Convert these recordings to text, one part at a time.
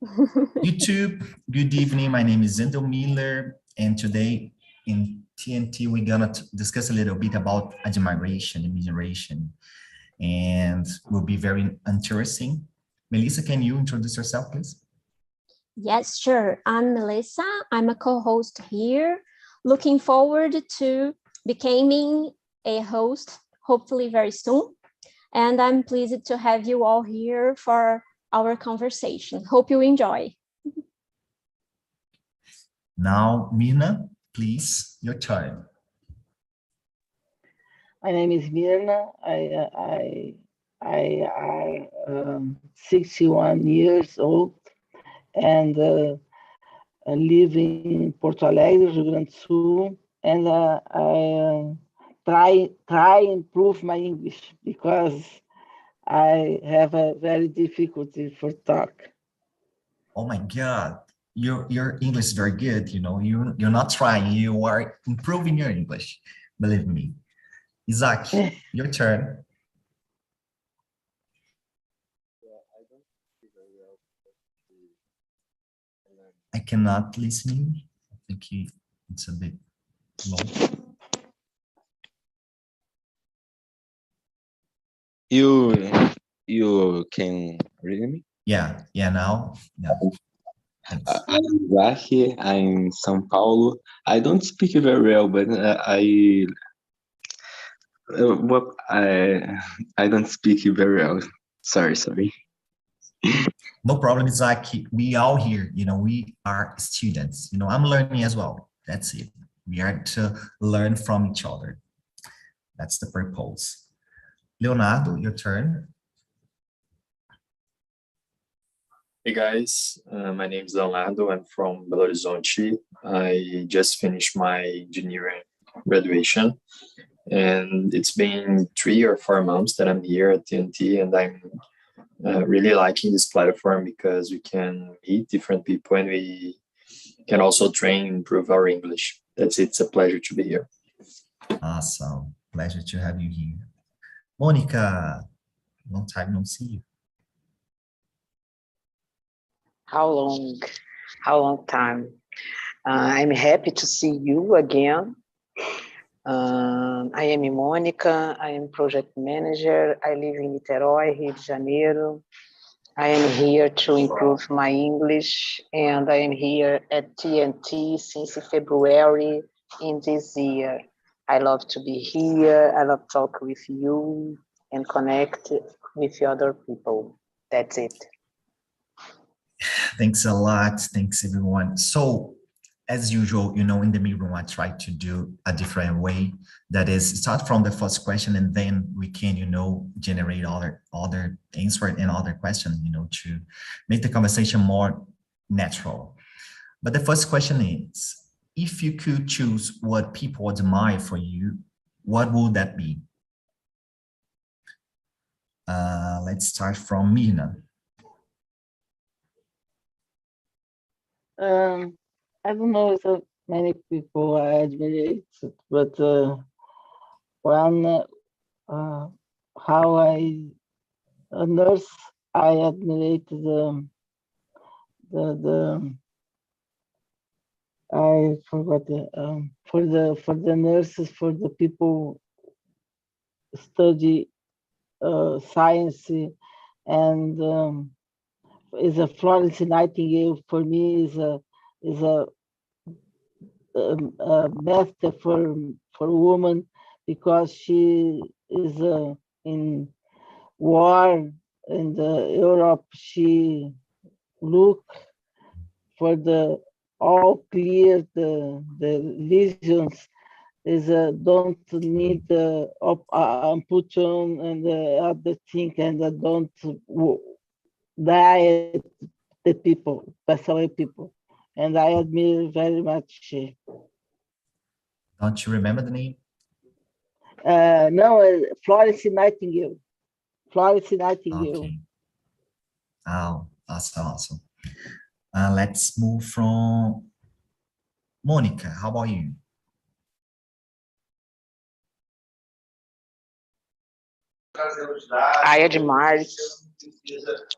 YouTube, good evening. My name is Zendo Miller, and today in TNT, we're gonna discuss a little bit about admiration, immigration, and will be very interesting. Melissa, can you introduce yourself, please? Yes, sure. I'm Melissa. I'm a co-host here. Looking forward to becoming a host, hopefully very soon. And I'm pleased to have you all here for our conversation. Hope you enjoy. Now, Mirna, please, your turn. My name is Mirna. I am 61 years old and I live in Porto Alegre, Rio Grande do Sul, and I try improve my English because I have a very difficulty for talk. Oh my God, your English is very good. You know, you're not trying, you are improving your English. Believe me. Isaac, your turn. I cannot listen. I think it's a bit low. You can read me? Yeah, now. Yeah. I'm Zach. I'm São Paulo. I don't speak very well, but I don't speak very well. Sorry. No problem, Isaac. We all here, you know, we are students. You know, I'm learning as well. That's it. We are to learn from each other. That's the purpose. Leonardo, your turn. Hey guys, my name is Leonardo. I'm from Belo Horizonte. I just finished my engineering graduation, and it's been 3 or 4 months that I'm here at TNT, and I'm really liking this platform because we can meet different people and we can also train and improve our English. That's it. It's a pleasure to be here. Awesome. Pleasure to have you here. Monica, long time no see you. How long time? I'm happy to see you again. I am Mônica. I am project manager. I live in Niterói, Rio de Janeiro. I am here to improve my English, and I am here at TNT since February in this year. I love to be here. I love to talk with you and connect with other people. That's it. Thanks a lot. Thanks, everyone. So, as usual, you know, in the meeting, I try to do a different way. That is, start from the first question, and then we can, you know, generate other answer and other questions, you know, to make the conversation more natural. But the first question is, if you could choose what people admire for you, what would that be? Let's start from Mirna. I don't know if many people I admire, but one how a nurse I admire the I forgot for the nurses, for the people study science, and is a Florence Nightingale. For me is a master for woman, because she is in war in Europe. She look for the all clear the lesions, is don't need the amputation and the other thing, and don't die the people, pass away people. And I admire very much. Don't you remember the name? No, Florence Nightingale. Florence Nightingale. Okay. Oh, awesome. Let's move from Monica. How about you? I admire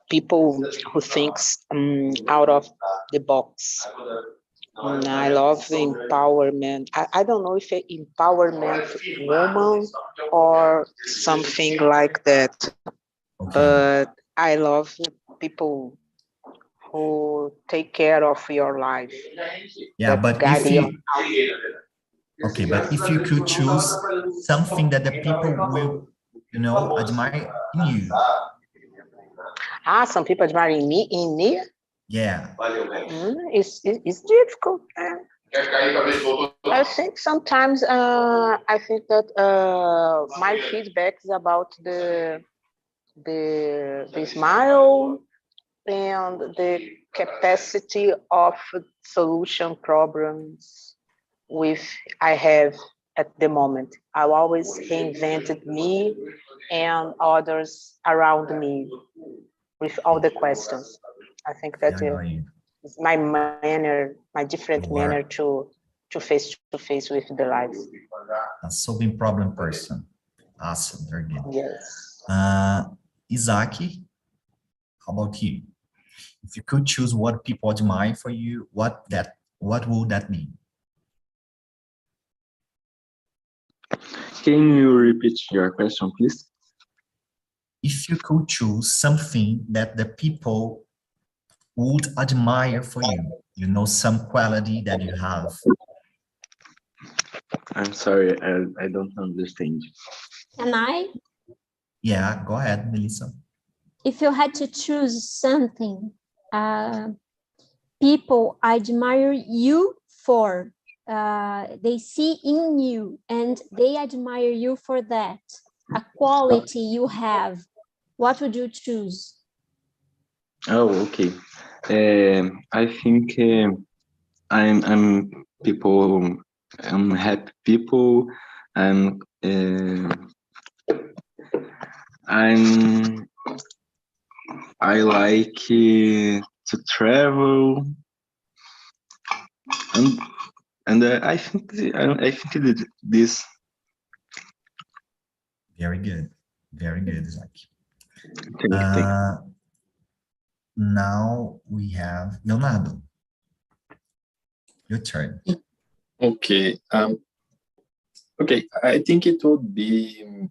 people who thinks out of the box. I love empowerment. I don't know if empowerment woman or something like that, but I love people who take care of your life. Yeah, but if you, okay, but if you could choose something that the people will, you know, admire in you. Some people admire me in me. Yeah. It's difficult. I think sometimes I think that my feedback is about the smile and the capacity of solution problems with I have at the moment. I've always reinvented me and others around me with all the questions. I think that is my manner, my different manner to face with the life. A solving problem person. Awesome, very good. Yes. Isaac, how about you? If you could choose what people admire for you, what would that mean? Can you repeat your question, please? If you could choose something that the people would admire for you, you know, some quality that you have. I'm sorry, I don't understand. Can I? Yeah, go ahead, Melissa. If you had to choose something, people admire you for, they see in you and they admire you for that, a quality you have, what would you choose? Oh, okay. I think I'm people. I'm happy people. I'm I like to travel, and I think this. Very good, Isaac. Thank you. Now we have Leonardo. Your turn. Okay. Okay, I think it would be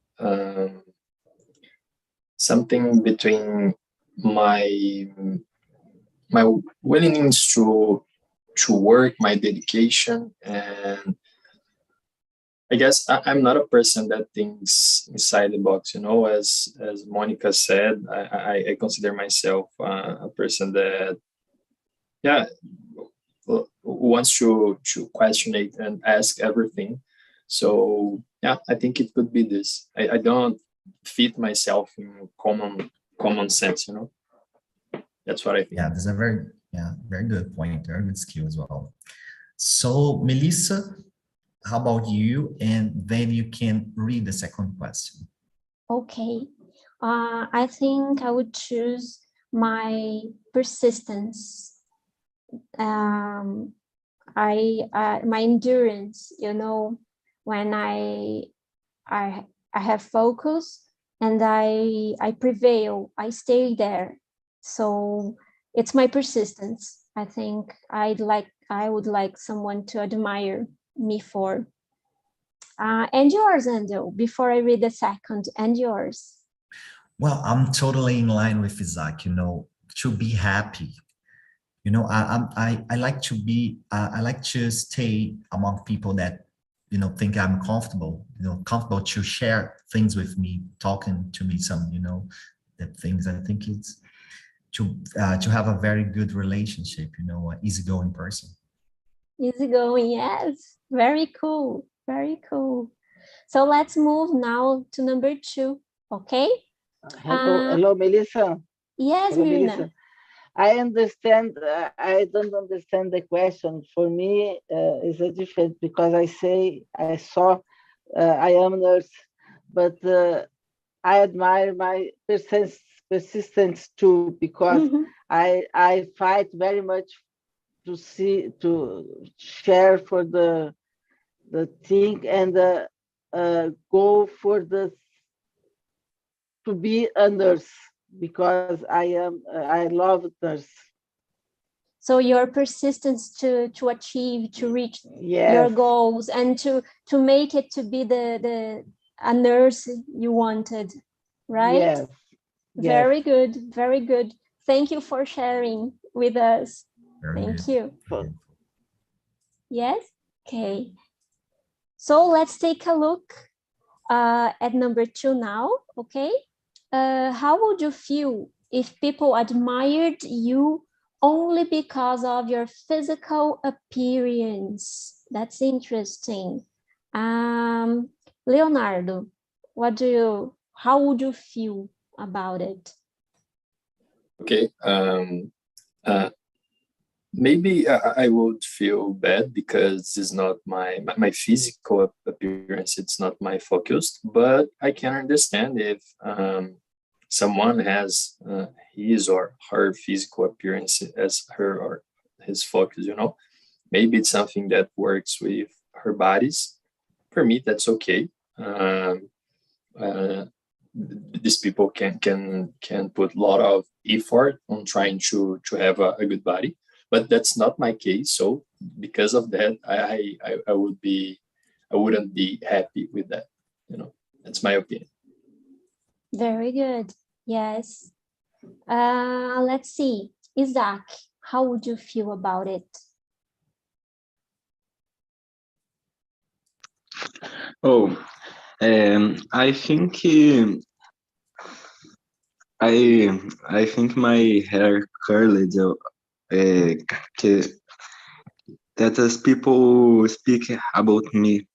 something between my willingness to work, my dedication, and I guess I'm not a person that thinks inside the box. You know, as Monica said, I consider myself a person that, yeah, wants to question it and ask everything. So yeah, I think it could be this. I don't fit myself in common sense. You know, that's what I think. Yeah, that's a very good point. Very good skill as well. So Melissa, how about you? And then you can read the second question. Okay. I think I would choose my persistence. My endurance, you know, when I have focus and I prevail, I stay there. So it's my persistence. I think I would like someone to admire me for. And yours, Ando, before I read the second, and yours. Well, I'm totally in line with Isaac, you know, to be happy. You know, I like to be, I like to stay among people that, you know, think I'm comfortable, you know, comfortable to share things with me, talking to me some, you know, the things. I think it's to have a very good relationship, you know, an easygoing person. Easygoing, yes. Very cool. Very cool. So let's move now to number 2, okay? Hello, Melissa. Yes, Hello, Mirna. Melissa. I understand. I don't understand the question. For me, it's a different because I saw, I am a nurse, but I admire my persistence too because I fight very much to share for the thing and go for to be a nurse because I love nurse. So your persistence to achieve, to reach Yes. your goals, and to make it to be a nurse you wanted, right? Yes. Very good, very good. Thank you for sharing with us. Very Thank good. you. Yes? Okay. So let's take a look at number 2 now, okay? How would you feel if people admired you only because of your physical appearance? That's interesting. Leonardo, how would you feel about it? Okay. Maybe I would feel bad because it's not my physical appearance. It's not my focus, but I can understand if someone has his or her physical appearance as her or his focus, maybe it's something that works with her bodies. For me, that's okay. These people can put a lot of effort on trying to have a good body, but that's not my case. So because of that, I wouldn't be happy with that. That's my opinion. Very good. Yes. Let's see. Isaac, how would you feel about it? I think I think my hair curly that as people speak about me.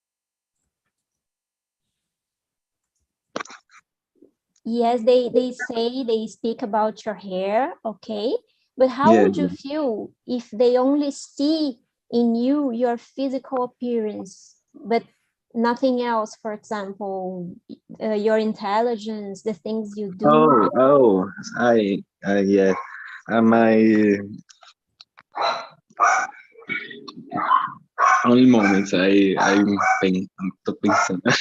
Yes, they speak about your hair, okay? But how would you feel if they only see in you your physical appearance, but nothing else? For example, your intelligence, the things you do. Yeah. My only moments I'm pensando.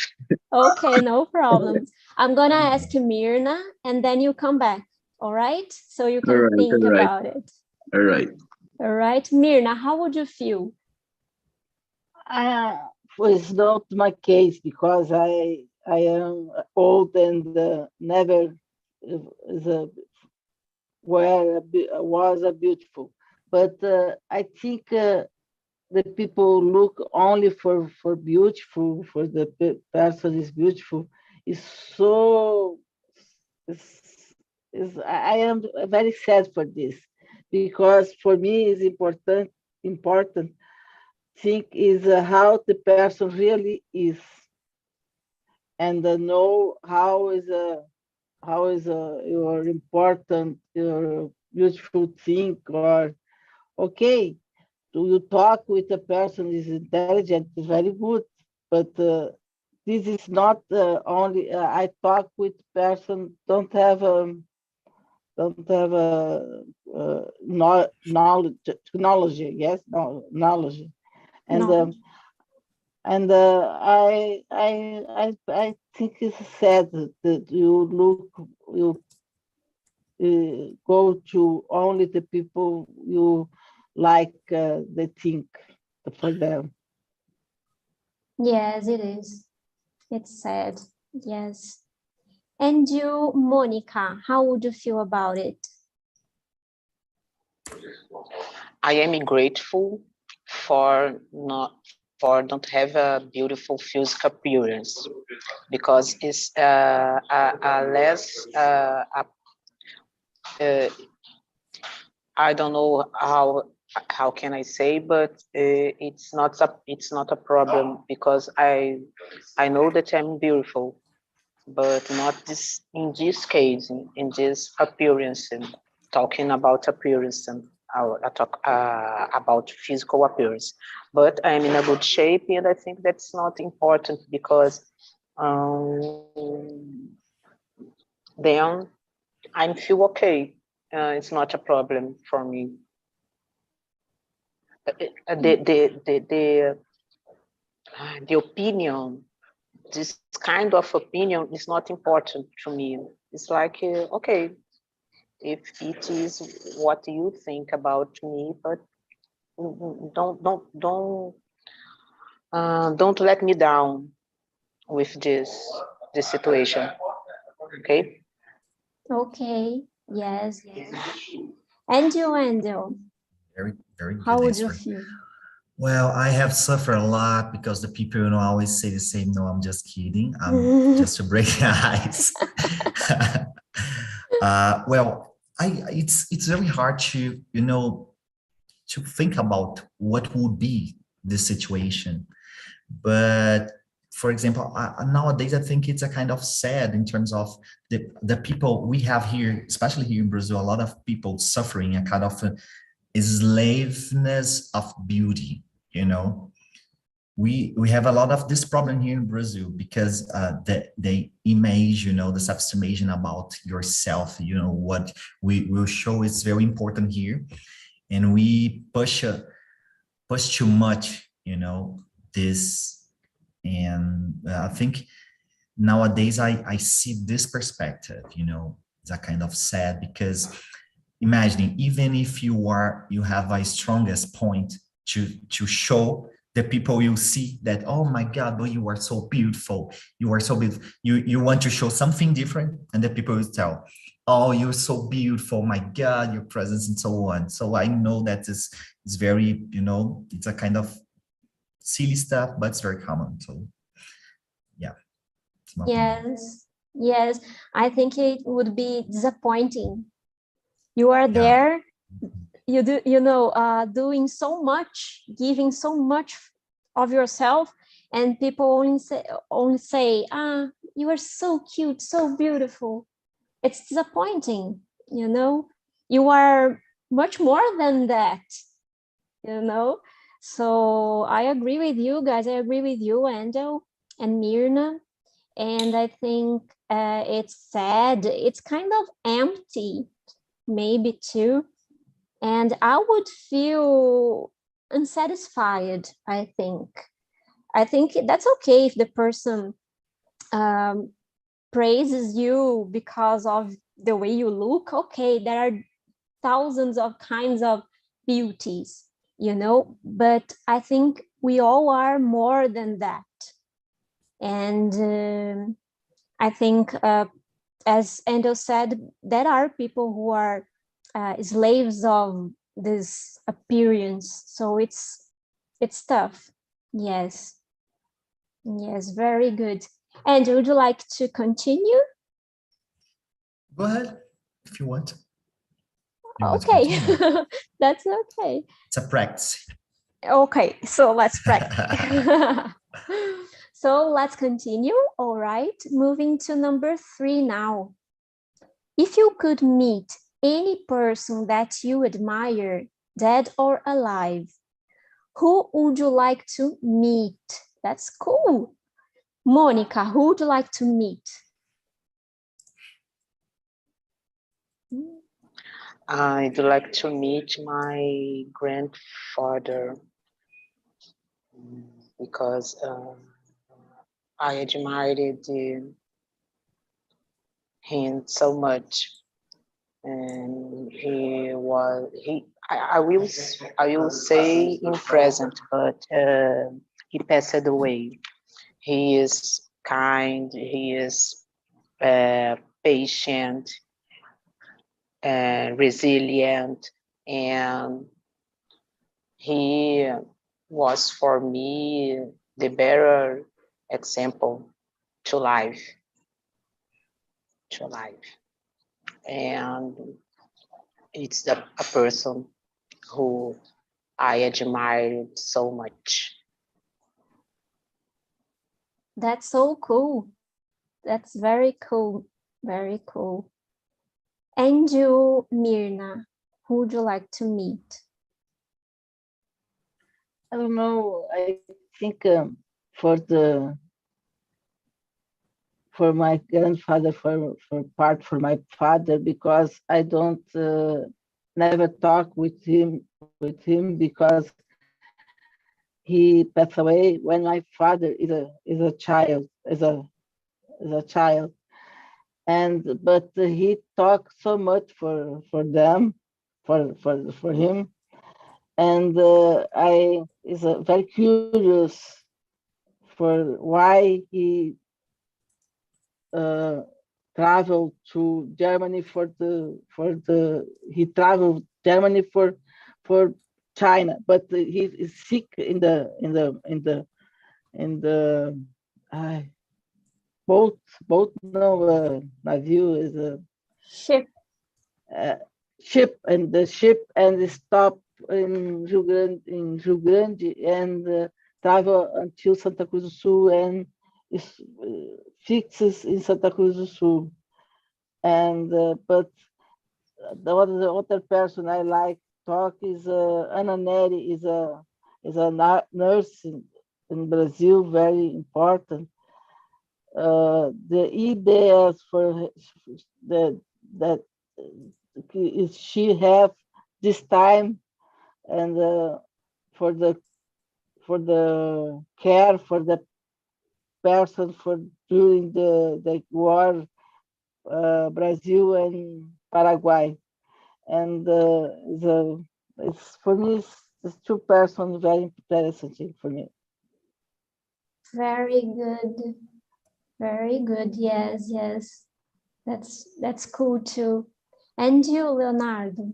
Okay, no problem. I'm gonna ask Mirna, and then you come back. All right, so you can think about it. All right. All right, Mirna, how would you feel? It's not my case because I am old and never was a beautiful. But I think the people look only for beautiful, for the person is beautiful. Is so. I am very sad for this because for me it's important thing is how the person really is, and know how is your important, your beautiful thing, or okay, do you talk with a person is intelligent is very good, but this is not only I talk with person don't have knowledge, technology, yes, no knowledge, and I think it's sad that you go to only the people you like they think for them. Yes, it is. It's sad. Yes. And you, Monica, how would you feel about it? I am grateful for don't have a beautiful physical appearance because it's a less I don't know how can I say, but it's not a problem because I know that I'm beautiful, but not this in this case, in this appearance, and talking about appearance, and I talk about physical appearance. But I'm in a good shape, and I think that's not important because then I feel okay. It's not a problem for me. The opinion, this kind of opinion is not important to me. It's like okay, if it is what you think about me, but don't let me down with this situation. Okay. Okay. Yes. And you, Andrew, Very, very good how would you answer. feel? Well, I have suffered a lot because the people, always say the same. No, I'm just kidding. Just to break the ice. Well, it's very hard to, to think about what would be the situation. But for example, nowadays, I think it's a kind of sad in terms of the people we have here, especially here in Brazil, a lot of people suffering a kind of slaveness of beauty, we have a lot of this problem here in Brazil because the image, the self-estimation about yourself, what we will show is very important here. And we push too much, this. And I think nowadays I see this perspective, it's a kind of sad because imagine, even if you have a strongest point to show the people you see that, oh my God, but you are so beautiful. You are so beautiful. You want to show something different, and the people will tell, oh, you're so beautiful. My God, your presence and so on. So I know that it's very, it's a kind of silly stuff, but it's very common. So yeah. Yes. I think it would be disappointing. You are there, you do, doing so much, giving so much of yourself, and people only say, you are so cute, so beautiful. It's disappointing, you are much more than that, So I agree with you guys. I agree with you, Ando and Mirna. And I think it's sad. It's kind of empty, maybe too. And I would feel unsatisfied, I think. I think that's okay if the person praises you because of the way you look. Okay, there are thousands of kinds of beauties, but I think we all are more than that. And I think, as Endo said, there are people who are slaves of this appearance. So it's tough. Yes, very good. And would you like to continue? Go ahead if you want. Okay, that's okay. It's a practice. Okay, so let's practice. So let's continue. All right, moving to number 3 now. If you could meet any person that you admire, dead or alive, who would you like to meet? That's cool. Monica, who would you like to meet? I'd like to meet my grandfather because I admired him so much, and I will say in present, but he passed away. He is kind, he is patient and resilient, and he was for me the better example to life. And it's a person who I admired so much. That's so cool. That's very cool. Very cool. And you, Mirna, who would you like to meet? I don't know. I think for my grandfather, for my father, because I don't never talk with him because he passed away when my father is a child, but he talked so much for them, for him, and I is very curious for why he traveled to Germany he traveled Germany for China, but he is sick in the boat no navio is a Ship. Ship, and the ship and stop in Rio Grande and travel until Santa Cruz do Sul and is fixes in Santa Cruz do Sul. And but the other person I like talk is Ana Neri is a nurse in Brazil, very important. The ideas for that she have this time and for the care for the person for during the war, Brazil and Paraguay, and it's for me it's two persons very interesting for me. Very good. Very good. Yes, yes. That's cool too. And you, Leonardo?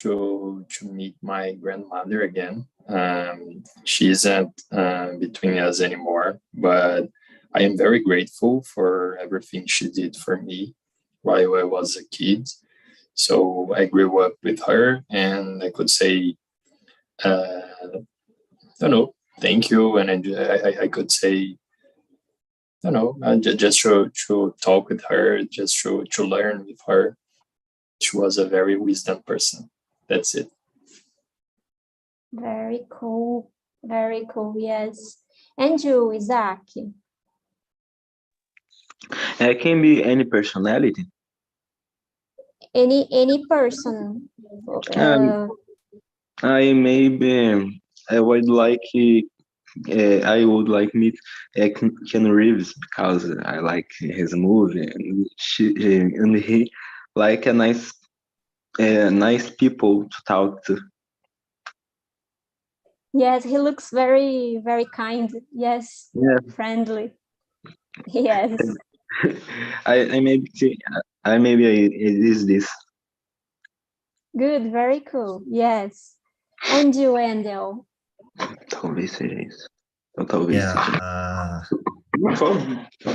To meet my grandmother again. She isn't between us anymore, but I am very grateful for everything she did for me while I was a kid. So I grew up with her, and I could say, I don't know, thank you. And I could say, I don't know, just to talk with her, just to learn with her. She was a very wisdom person. That's it. Very cool. Very cool. Yes. And you, Isaac? It can be any personality. Any person? I would like meet Keanu Reeves because I like his movie and he like a nice people to talk to. Yes, he looks very, very kind. Yes, Yeah. friendly. Yes. Maybe it is this. Good, very cool. Yes. And you, Wendell? Talvez seja isso. Ou talvez Yeah,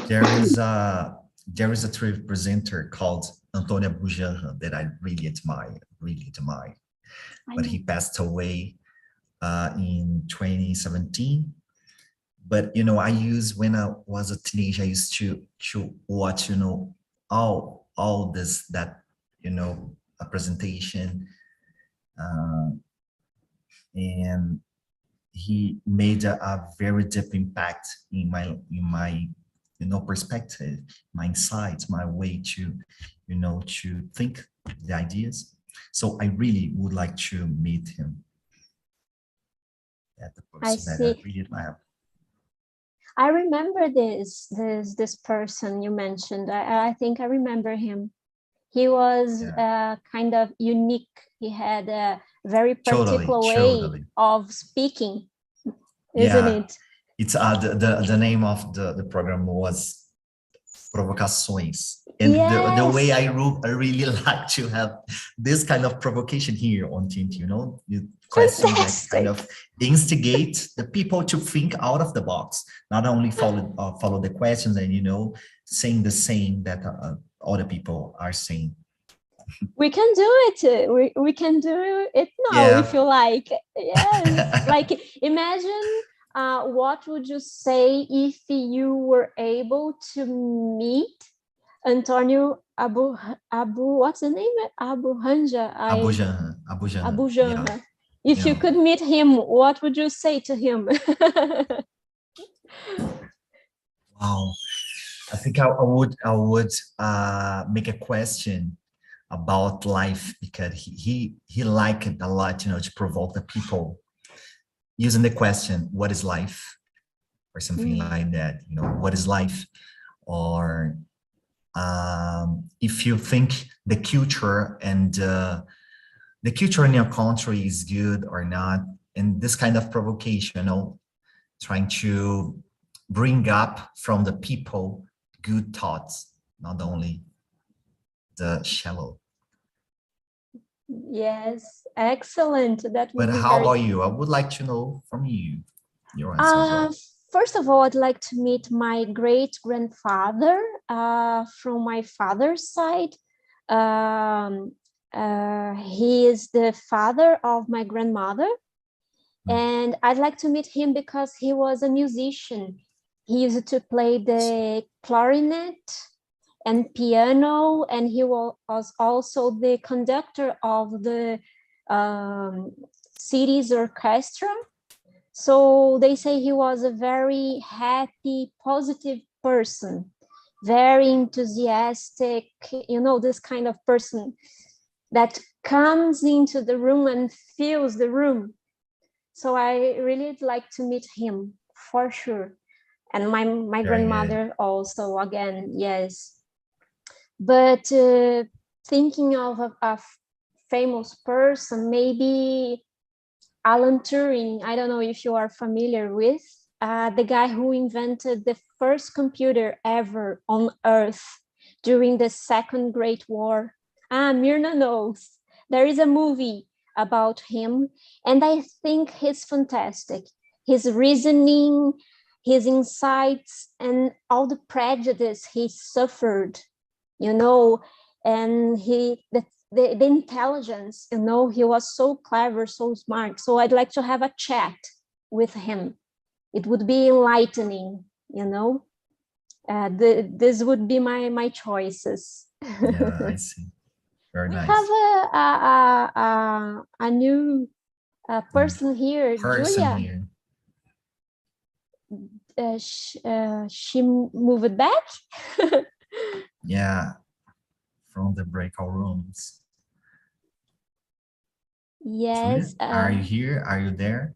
there is a TV presenter called Antonio Bujanra that I really admire, but he passed away in 2017. But I when I was a teenager, I used to watch all this that a presentation, and he made a very deep impact in my perspective, my insights, my way to to think the ideas. So I really would like to meet him. The person that I really admire. I remember this person you mentioned. I think I remember him. He was kind of unique. He had a very particular way of speaking, isn't it? It's the name of the program was Provocações. And yes. the way I really like to have this kind of provocation here on TNT, you question that kind of instigate the people to think out of the box, not only follow the questions and saying the same that other people are saying. We can do it. We can do it now if you like. Yes. Like imagine what would you say if you were able to meet Antonio Abu what's the name? Abujanra. Abujanra. If you could meet him, what would you say to him? Wow. I think I would make a question about life, because he liked it a lot, to provoke the people using the question, what is life? or something like that. You know, what is life? Or if you think the culture and the culture in your country is good or not, and this kind of provocation, you know, trying to bring up from the people good thoughts, not only the shallow. Yes, excellent. That would But be how very... about you? I would like to know from you your answer as well. First of all, I'd like to meet my great-grandfather from my father's side. He is the father of my grandmother. And I'd like to meet him because he was a musician. He used to play the clarinet and piano, and he was also the conductor of the city's orchestra. So they say he was a very happy, positive person, very enthusiastic, you know, this kind of person that comes into the room and fills the room. So I really like to meet him for sure. And my grandmother also, again, yes. But thinking of a famous person, maybe Alan Turing. I don't know if you are familiar with the guy who invented the first computer ever on Earth during the Second Great War. Mirna knows. There is a movie about him, and I think he's fantastic. His reasoning, his insights, and all the prejudice he suffered, you know, and the intelligence, you know, he was so clever, so smart. So I'd like to have a chat with him. It would be enlightening, you know. This would be my choices. Yeah, I see. Very nice. We have a new person here, Julia. She moved back. Yeah, from the breakout rooms. Yes. Julia, are you here? Are you there?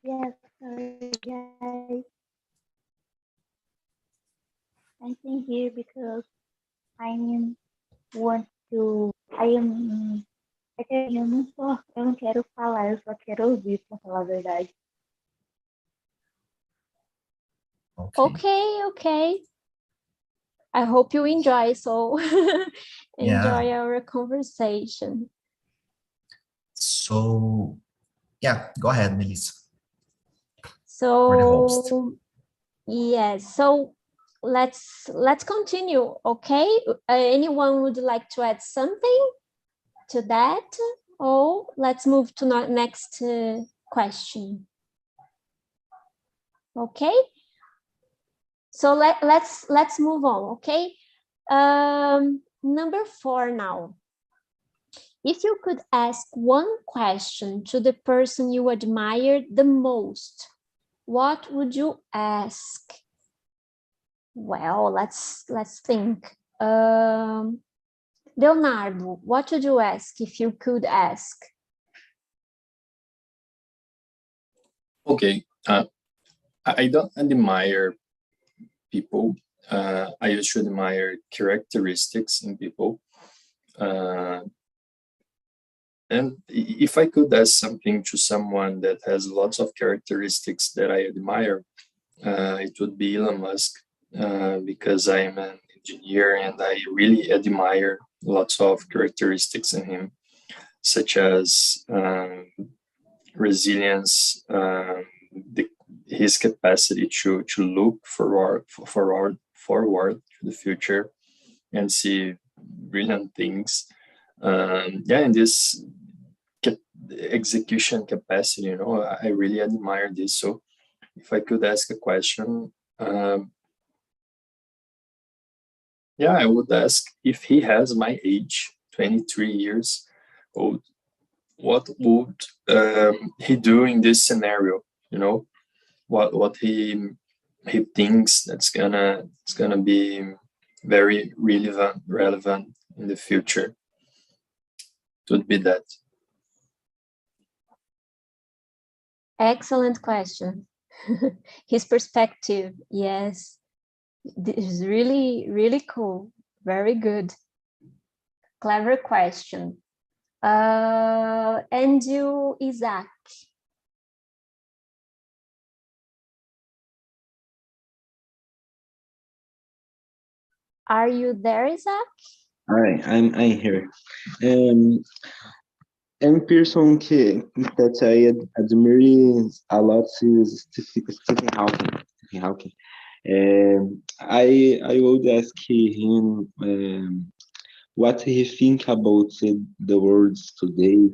Yes, sorry guys. I think here because I want to. Eu não quero falar, eu só quero ouvir, para falar a verdade. Okay. I hope you enjoy. So enjoy our conversation. So yeah, go ahead, Melissa. So yes, so let's continue. Okay, anyone would like to add something to that? Or let's move to the next question. Okay, so let's move on. Okay, number 4 now. If you could ask one question to the person you admired the most, what would you ask? Well, let's think. Leonardo, what would you ask if you could ask? Okay, I don't admire people. I used to admire characteristics in people. And if I could ask something to someone that has lots of characteristics that I admire, it would be Elon Musk, because I am an engineer and I really admire lots of characteristics in him, such as resilience, his capacity to look forward to the future and see brilliant things. And this execution capacity, you know, I really admire this. So if I could ask a question, I would ask, if he has my age, 23 years old, what would he do in this scenario? You know, what he thinks it's gonna be very relevant in the future. It would be that. Excellent question. His perspective, yes. This is really, really cool. Very good. Clever question. And you, Isaac? Are you there, Isaac? All right, I'm here. É person that I admire a lot is Stephen Hawking. Stephen Hawking. I would ask him what he think about the world today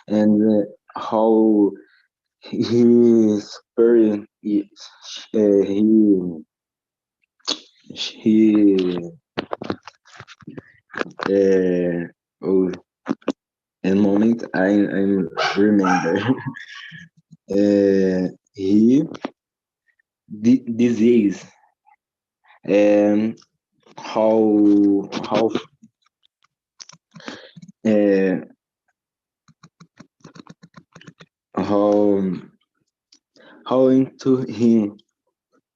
and how he super he oh, in moment I remember he disease and how uh, how into him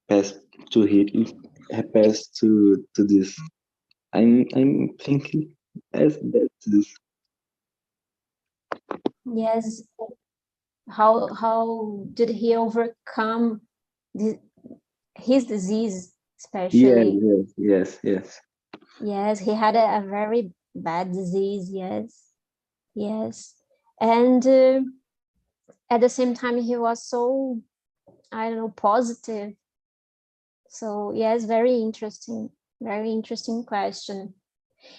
passed to him passed to this. I'm thinking as that this. Yes. How did he overcome his disease, especially? Yes. Yes, he had a very bad disease, yes. And at the same time, he was so, I don't know, positive. So yes, very interesting question.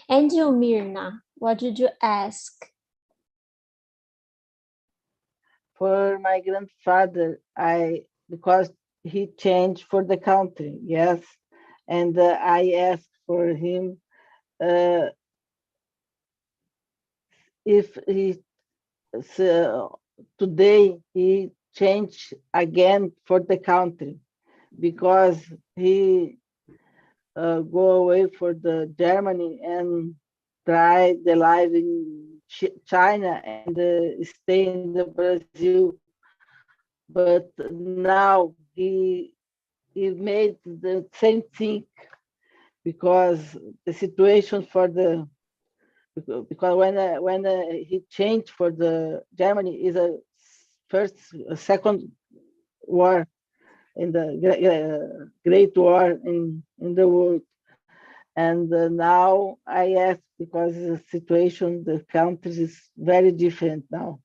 And you, Mirna, what did you ask? For my grandfather, because he changed for the country, yes, and I asked for him if he today he changed again for the country because he go away for the Germany and try the life in China and stay in the Brazil, but now he made the same thing because the situation for the because when he changed for the Germany is a second war in the Great War in the world. And now I ask because the situation, the countries is very different now.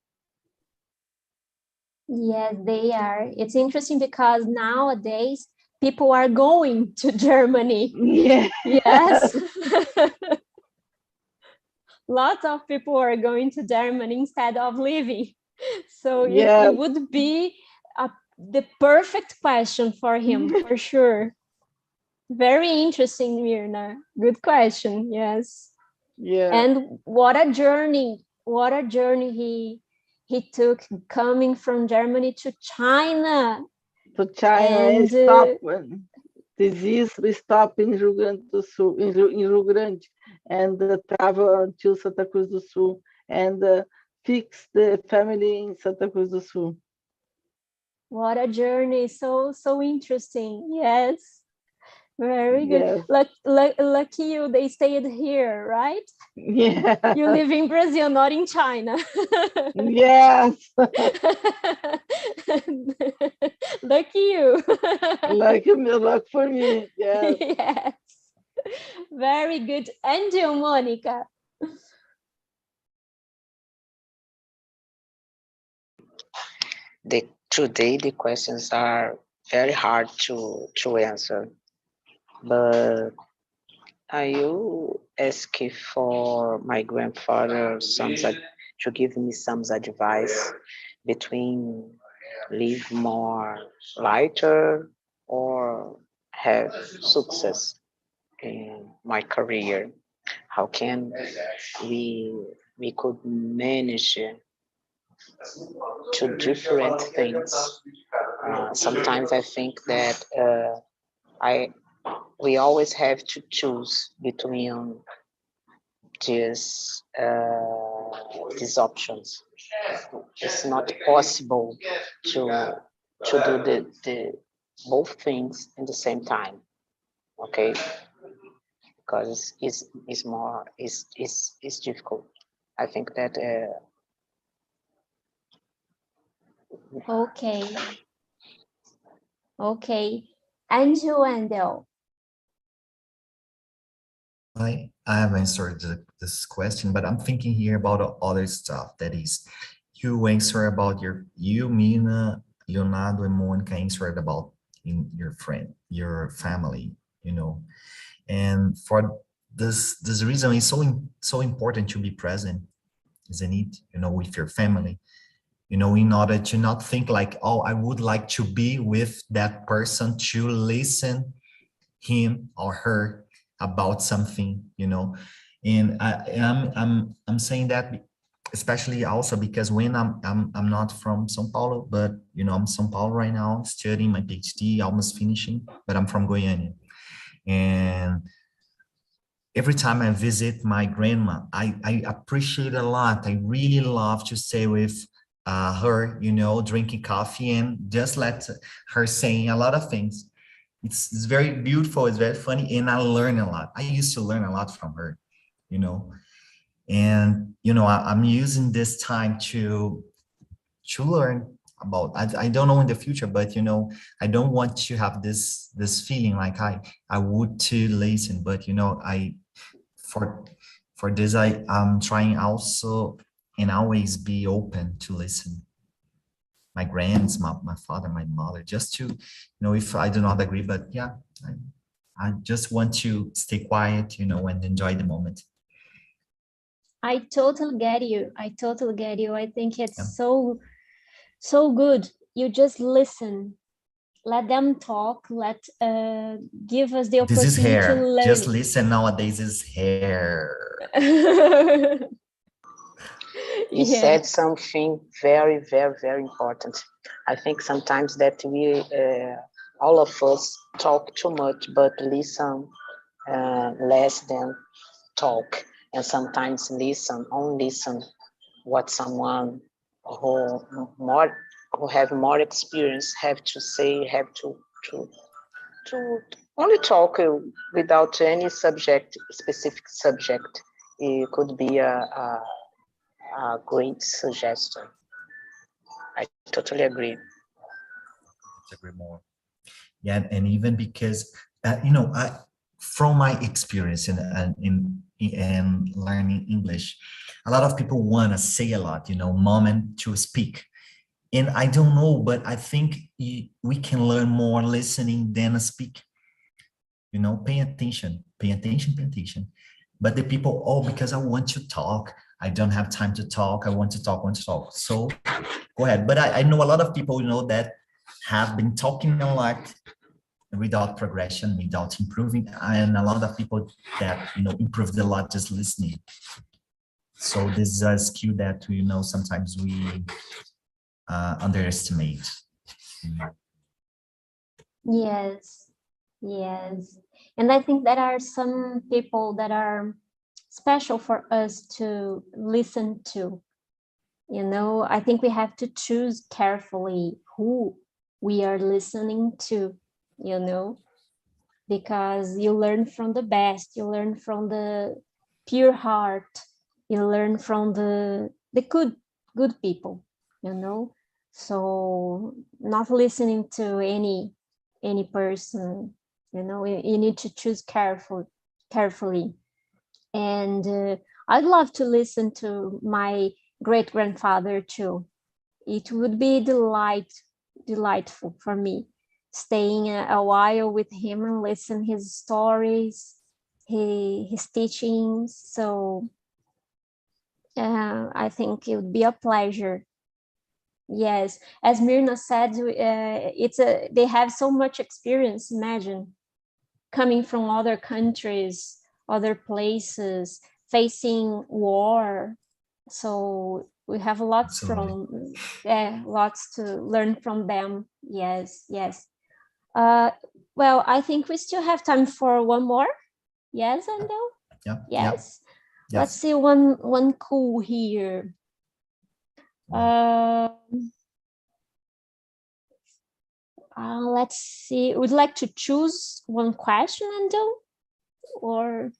Yes, they are. It's interesting because nowadays people are going to Germany. Yeah. Yes. Lots of people are going to Germany instead of leaving. So Yeah. it would be the perfect question for him, for sure. Very interesting, Mirna. Good question. Yes. Yeah. And what a journey he took coming from Germany to China. To China and stop disease. We stop in Rio Grande do Sul, in Rio Grande, and travel until Santa Cruz do Sul and fix the family in Santa Cruz do Sul. What a journey! So interesting. Yes. Very good. Yes. Lucky you, they stayed here, right? Yeah. You live in Brazil, not in China. Yes. Lucky you. Luck for me. Yes. Yes. Very good. And you, Monica? Today the questions are very hard to answer, but I will ask for my grandfather to give me some advice between live more lighter or have success in my career. How can we could manage two different things? Sometimes I think that we always have to choose between just these options. It's not possible to do the both things in the same time. Okay, because it's difficult. I think that. Okay. Okay. And you, Wendell? I have answered this question, but I'm thinking here about other stuff. That is, you answer about you, Mina, Leonardo, and Monica answered about your friend, your family, you know. And for this reason, it's so important to be present, isn't it? You know, with your family, you know, in order to not think like, oh, I would like to be with that person to listen him or her about something, you know. And I'm saying that especially also because when I'm not from São Paulo, but you know, I'm São Paulo right now, studying my PhD, almost finishing, but I'm from Goiânia. And every time I visit my grandma, I appreciate a lot. I really love to stay with her, you know, drinking coffee and just let her saying a lot of things. It's very beautiful, it's very funny, and I learn a lot. I used to learn a lot from her, you know. And you know, I'm using this time to learn about, I don't know in the future, but you know, I don't want to have this feeling like I would to listen, but you know, for this I'm trying also and always be open to listen. My grands, my father, my mother, just to, you know, if I do not agree, but yeah, I just want to stay quiet, you know, and enjoy the moment. I totally get you. I totally get you. I think it's Yeah. so good. You just listen, let them talk, give us the This is opportunity to hair. learn. Just listen nowadays is hair. You Yeah. said something very, very, very important. I think sometimes that we, all of us, talk too much, but listen less than talk. And sometimes only listen what someone who have more experience have to say, have to only talk without any specific subject. It could be a great suggestion. I totally agree. Agree more. Yeah, and even because you know, from my experience in learning English, a lot of people want to say a lot, you know, moment to speak. And I don't know, but I think we can learn more listening than speak. You know, pay attention, pay attention, pay attention. But the people, oh, because I want to talk, I don't have time to talk, I want to talk, want to talk. So go ahead. But I know a lot of people, you know, that have been talking a lot without progression, without improving, and a lot of people that, you know, improved a lot just listening. So this is a skill that, you know, sometimes we underestimate. Yes, yes. And I think there are some people that are special for us to listen to. You know, I think we have to choose carefully who we are listening to, you know, because you learn from the best, you learn from the pure heart, you learn from the good people, you know. So not listening to any person, you know, you need to choose carefully. And I'd love to listen to my great-grandfather too. It would be delightful for me, staying a while with him and listen his stories, his teachings. So I think it would be a pleasure. Yes, as Myrna said, they have so much experience. Imagine coming from other countries, other places, facing war. So we have lots lots to learn from them. Yes, yes. Well, I think we still have time for one more. Yes, Andel? Yeah. Yes. Let's see one cool here. Let's see. Would like to choose one question, Ando? Or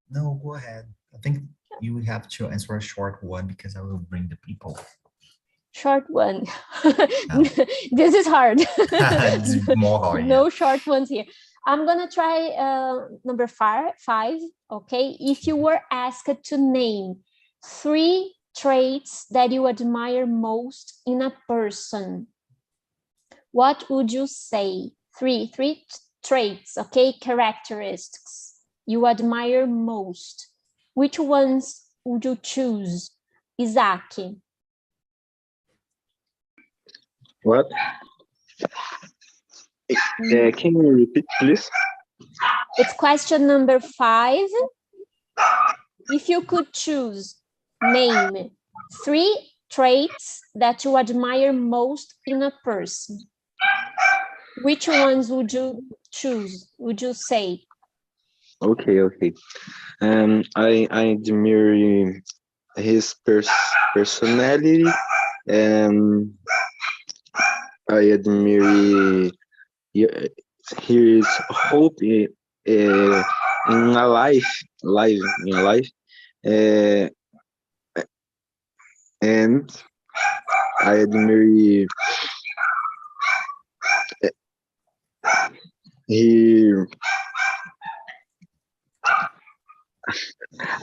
no, go ahead. I think you will have to answer a short one because I will bring the people. Short one. This is hard. It's more hard. No short ones here. I'm gonna try number five. Okay, if you were asked to name 3 traits that you admire most in a person, what would you say? Three traits, okay, characteristics you admire most. Which ones would you choose? Isaac. What? Can you repeat, please? It's question number 5. If you could choose, name 3 traits that you admire most in a person, which ones would you choose? Would you say? Okay. I admire his personality, and I admire his hope in a life, and I admire he.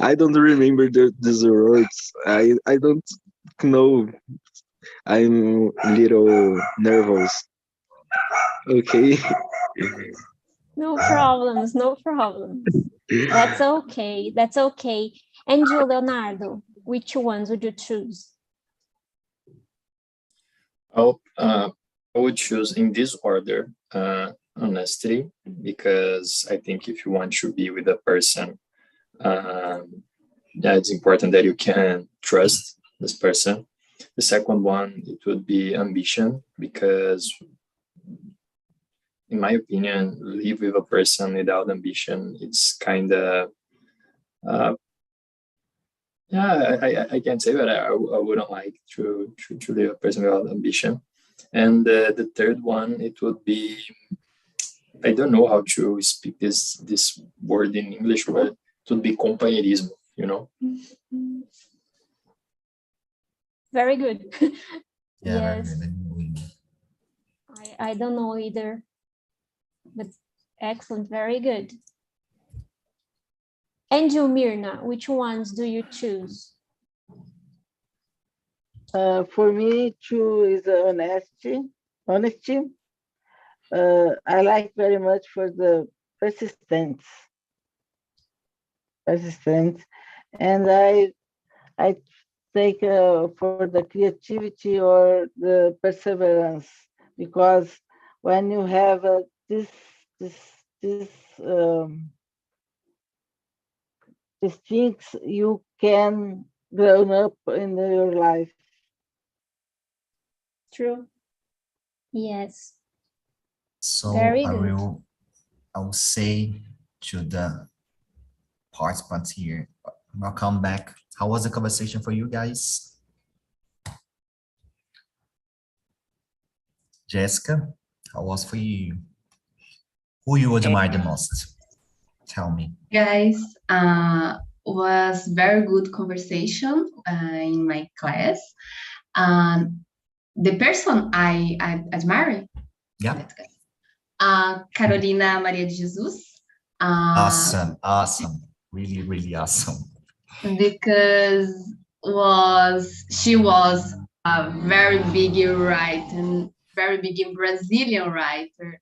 I don't remember these words. I don't know. I'm a little nervous. Okay. No problems. That's okay. And you, Leonardo, which ones would you choose? I would choose in this order, honesty, because I think if you want to be with a person, it's important that you can trust this person. The second one, it would be ambition, because in my opinion, live with a person without ambition, it's kind of, I can't say that I wouldn't like to live a person without ambition. And the third one, it would be, I don't know how to speak this word in English, but it would be compañerismo, you know? Very good. Yeah, Yes. very good. I don't know either, but excellent, very good. And you, Mirna, which ones do you choose? For me, 2 is honesty. I like very much for the persistence, and I take for the creativity or the perseverance, because when you have these things, you can grow up in your life. True. Yes. So Very I good. will say to the participants here, welcome back. How was the conversation for you guys? Jessica, how was for you? Who you admire the most? Tell me. Guys, was very good conversation in my class. The person I admire, Yeah. Carolina Maria de Jesus. Awesome. Really awesome. Because she was a very big writer, very big Brazilian writer.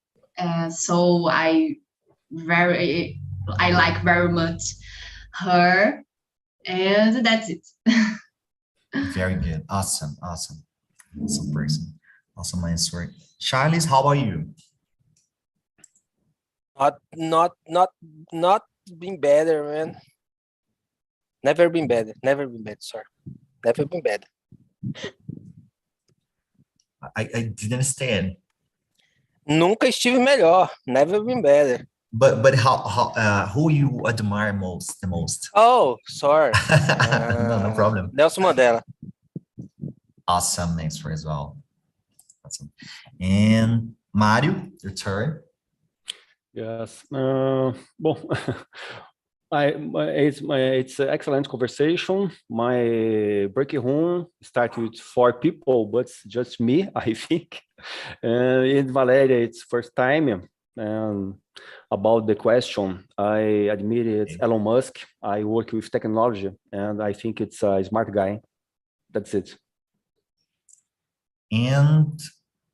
So I like very much her, and that's it. Very good. Awesome person. Awesome answer. Charles, how about you? Not been better, man. Never been better. Sorry. Never been better. I didn't understand. Nunca estive melhor. Never been better. But who you admire the most? Oh, sorry. No problem. Nelson Mandela. Awesome answer as well. Awesome. And Mario, your turn. Yes. Bom, it's an excellent conversation. My break room started with 4 people, but it's just me, I think. And in Valeria, it's first time. And about the question, I admit it's Elon Musk. I work with technology, and I think it's a smart guy. That's it. And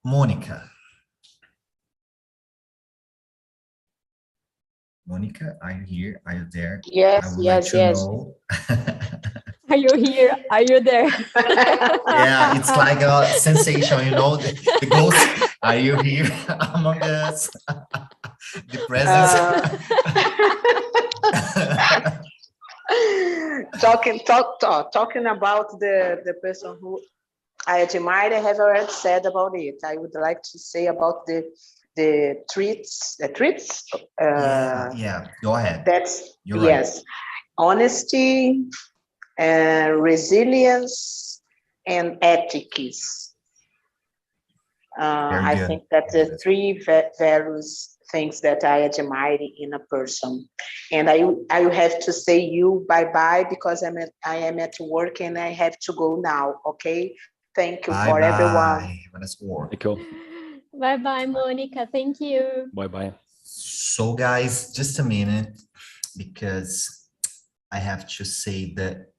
Monica. Monica, are you here? Are you there? Yes, I would yes, like to yes. know. Are you here? Are you there? Yeah, it's like a sensation, you know, the ghost. Are you here among us? The presence. Talking about the person who I admire, I have already said about it. I would like to say about the treats. Yeah, go ahead. You're right. Yes, honesty, resilience, and ethics. I think that the 3 various things that I admire in a person. And I will have to say you bye-bye because I am at work and I have to go now, okay? Thank you for everyone. Thank you. Bye-bye, Monica. Thank you. Bye-bye. So guys, just a minute, because I have to say that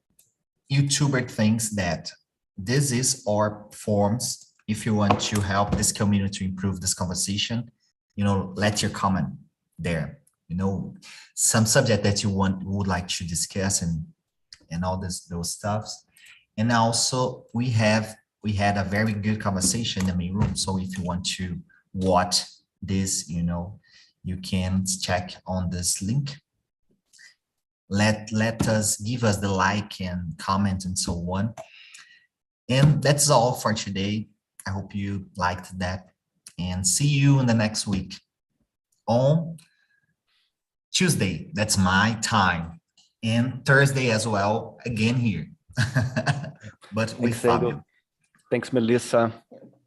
YouTuber thinks that this is our forms. If you want to help this community to improve this conversation, you know, let your comment there. You know, some subject that you would like to discuss and all those stuffs. And also we had a very good conversation in the main room. So if you want to watch this, you know, you can check on this link. Let us give us the like and comment and so on. And that's all for today. I hope you liked that, and see you in the next week on Tuesday. That's my time, and Thursday as well, again here. But with Fabio. Thanks, Melissa.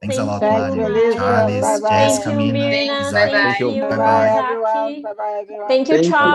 Thanks a lot, Thanks, Mario, Melissa. Charles, Bye-bye. Jess, Thank you, Camina, Mirna. Isaac. Thank you, Bye-bye, Isaac. everyone. Bye-bye, everyone. Thank you, Charles.